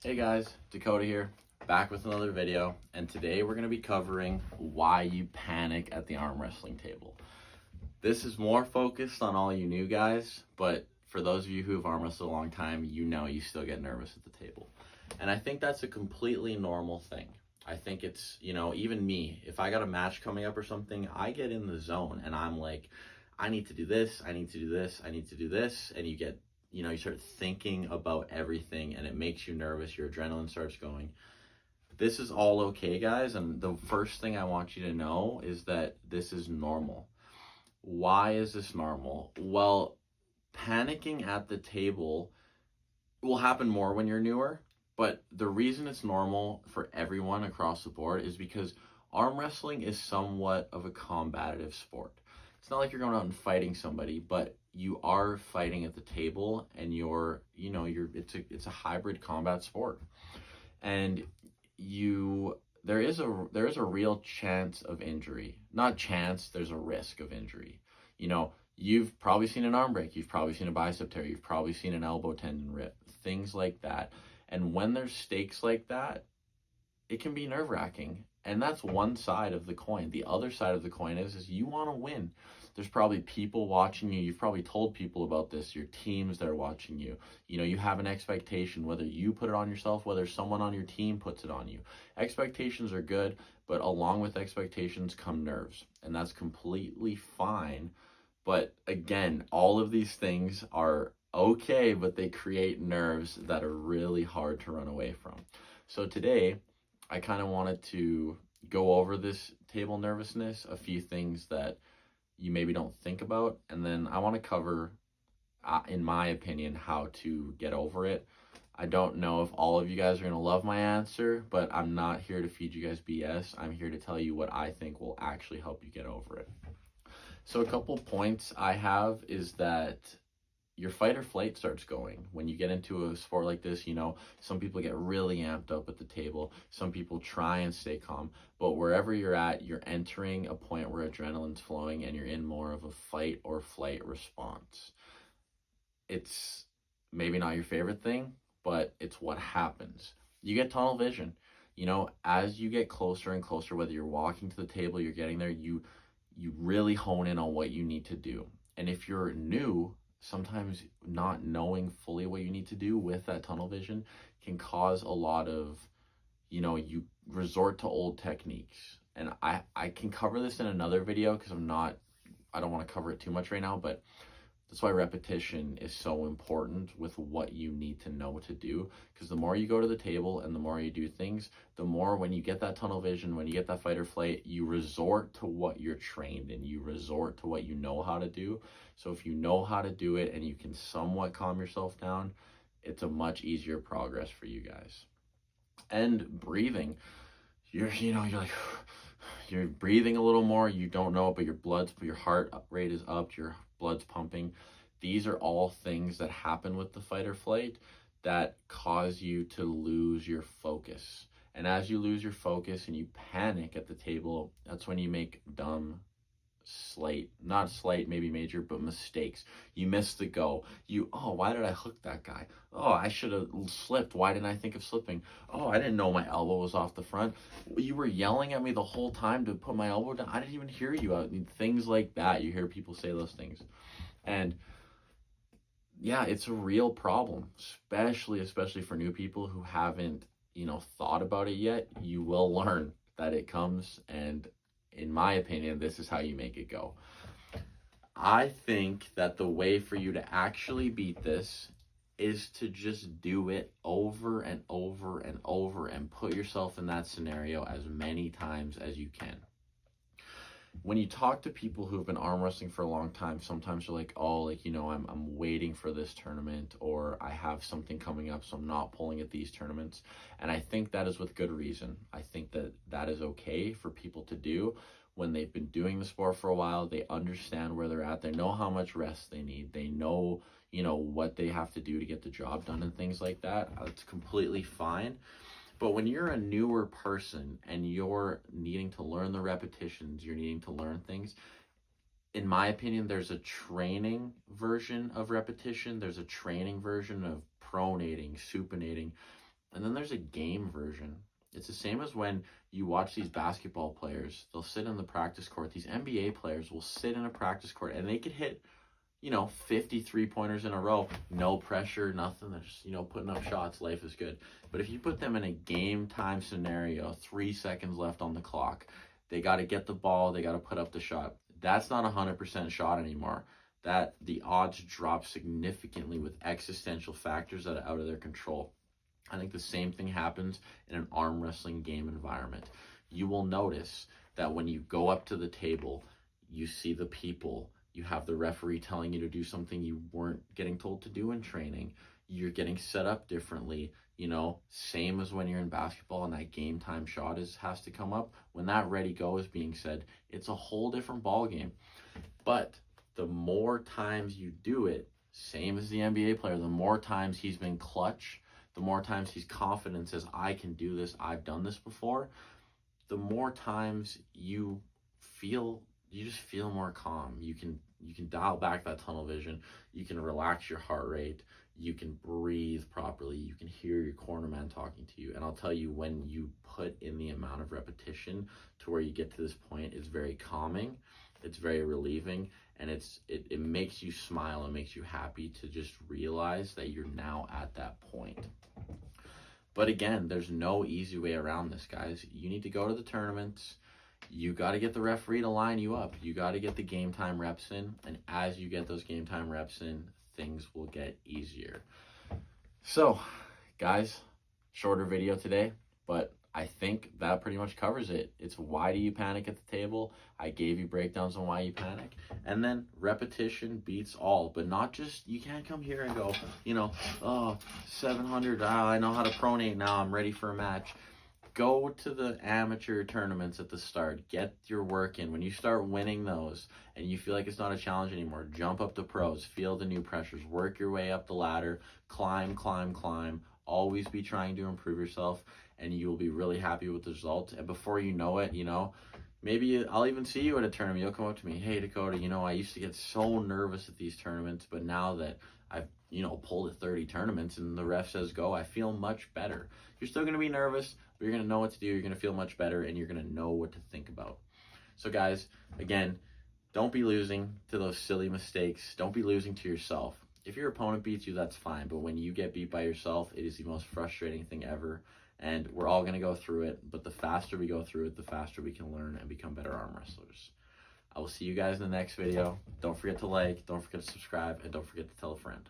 Hey guys, Dakota here, back with another video, and today we're going to be covering why you panic at the arm wrestling table. This is more focused on all you new guys, but for those of you who have arm wrestled a long time, you know you still get nervous at the table. And I think that's a completely normal thing. I think it's, even me, if I got a match coming up or something, I get in the zone and I'm like, I need to do this, I need to do this, I need to do this, and you start thinking about everything and it makes you nervous, your adrenaline starts going. This is all okay, guys, and the first thing I want you to know is that this is normal. Why is this normal? Well, panicking at the table will happen more when you're newer, but the reason it's normal for everyone across the board is because arm wrestling is somewhat of a combative sport. It's not like you're going out and fighting somebody, but you are fighting at the table, and it's a hybrid combat sport. And there is a real chance of injury. Not chance, there's a risk of injury. You've probably seen an arm break, you've probably seen a bicep tear, you've probably seen an elbow tendon rip, things like that. And when there's stakes like that, it can be nerve-wracking. And that's one side of the coin. The other side of the coin is you want to win. There's probably people watching you. You've probably told people about this. Your team's there watching you. You have an expectation, whether you put it on yourself, whether someone on your team puts it on you. Expectations are good, but along with expectations come nerves. And that's completely fine. But again, all of these things are okay, but they create nerves that are really hard to run away from. So today, I kind of wanted to go over this table nervousness, a few things that you maybe don't think about, and then I want to cover, in my opinion, how to get over it. I don't know if all of you guys are going to love my answer, but I'm not here to feed you guys BS. I'm here to tell you what I think will actually help you get over it. So a couple points I have is that your fight or flight starts going. When you get into a sport like this, some people get really amped up at the table. Some people try and stay calm. But wherever you're at, you're entering a point where adrenaline's flowing and you're in more of a fight or flight response. It's maybe not your favorite thing, but it's what happens. You get tunnel vision. As you get closer and closer, whether you're walking to the table, you're getting there, you really hone in on what you need to do. And if you're new, sometimes not knowing fully what you need to do with that tunnel vision can cause a lot of, you resort to old techniques. And I can cover this in another video because I don't want to cover it too much right now, but that's why repetition is so important with what you need to know to do. Because the more you go to the table and the more you do things, the more when you get that tunnel vision, when you get that fight or flight, you resort to what you're trained in. You resort to what you know how to do. So if you know how to do it and you can somewhat calm yourself down, it's a much easier progress for you guys. And breathing. You're like, you're breathing a little more. You don't know it, but your heart rate is up. Your blood's pumping. These are all things that happen with the fight or flight that cause you to lose your focus. And as you lose your focus and you panic at the table, that's when you make dumb, not slight, maybe major, but mistakes. You miss the go. Why did I hook that guy? Oh, I should have slipped. Why didn't I think of slipping? Oh, I didn't know my elbow was off the front. You were yelling at me the whole time to put my elbow down. I didn't even hear you. Things like that. You hear people say those things. And yeah, it's a real problem, especially for new people who haven't, thought about it yet. You will learn that it comes, and in my opinion, this is how you make it go. I think that the way for you to actually beat this is to just do it over and over and over and put yourself in that scenario as many times as you can. When you talk to people who've been arm wrestling for a long time, sometimes they're like, I'm waiting for this tournament, or I have something coming up, so I'm not pulling at these tournaments. And I think that is with good reason. I think that is okay for people to do when they've been doing the sport for a while. They understand where they're at. They know how much rest they need. They know, what they have to do to get the job done and things like that. It's completely fine. But when you're a newer person and you're needing to learn the repetitions, you're needing to learn things, in my opinion, there's a training version of repetition. There's a training version of pronating, supinating. And then there's a game version. It's the same as when you watch these basketball players. They'll sit in the practice court. These NBA players will sit in a practice court and they could hit, 53 pointers in a row. No pressure, nothing. They're just, putting up shots. Life is good. But if you put them in a game time scenario, 3 seconds left on the clock, they got to get the ball. They got to put up the shot. That's not a 100% shot anymore. That the odds drop significantly with existential factors that are out of their control. I think the same thing happens in an arm wrestling game environment. You will notice that when you go up to the table, you see the people, you have the referee telling you to do something you weren't getting told to do in training. You're getting set up differently, same as when you're in basketball and that game time shot has to come up. When that ready go is being said, it's a whole different ball game. But the more times you do it, same as the NBA player, the more times he's been clutch, the more times he's confident, says, I can do this, I've done this before, the more times you just feel more calm. You can dial back that tunnel vision. You can relax your heart rate. You can breathe properly. You can hear your cornerman talking to you. And I'll tell you, when you put in the amount of repetition to where you get to this point, it's very calming. It's very relieving. And it makes you smile. It makes you happy to just realize that you're now at that point. But again, there's no easy way around this, guys. You need to go to the tournaments. You got to get the referee to line you up. You got to get the game time reps in. And as you get those game time reps in, things will get easier. So, guys, shorter video today, but I think that pretty much covers it. It's why do you panic at the table? I gave you breakdowns on why you panic. And then repetition beats all, but not just, you can't come here and go, 700, I know how to pronate now, I'm ready for a match. Go to the amateur tournaments at the start. Get your work in. When you start winning those and you feel like it's not a challenge anymore, jump up to pros. Feel the new pressures. Work your way up the ladder. Climb, climb, climb. Always be trying to improve yourself, and you will be really happy with the results. And before you know it, maybe I'll even see you at a tournament. You'll come up to me, hey, Dakota, I used to get so nervous at these tournaments, but now that I've pulled at 30 tournaments and the ref says go, I feel much better. You're still going to be nervous, but you're going to know what to do. You're going to feel much better, and you're going to know what to think about. So guys, again, don't be losing to those silly mistakes. Don't be losing to yourself. If your opponent beats you, that's fine. But when you get beat by yourself, it is the most frustrating thing ever. And we're all going to go through it. But the faster we go through it, the faster we can learn and become better arm wrestlers. I will see you guys in the next video. Don't forget to like, don't forget to subscribe, and don't forget to tell a friend.